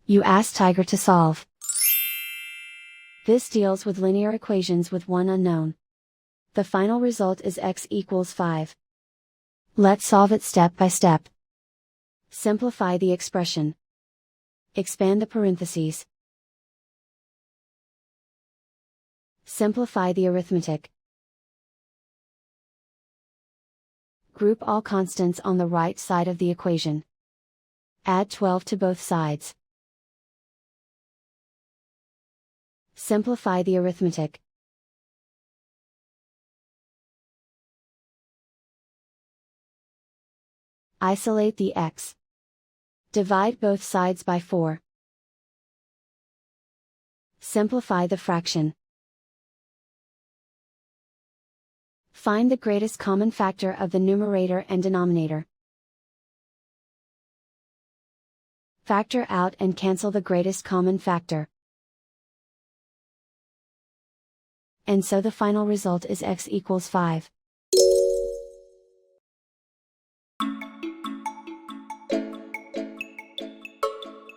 You ask Tiger to solve. This deals with linear equations with one unknown. The final result is x equals 5. Let's solve it step by step. Simplify the expression. Expand the parentheses. Simplify the arithmetic. Group all constants on the right side of the equation. Add 12 to both sides. Simplify the arithmetic. Isolate the x. Divide both sides by 4. Simplify the fraction. Find the greatest common factor of the numerator and denominator. Factor out and cancel the greatest common factor. And so the final result is x equals 5.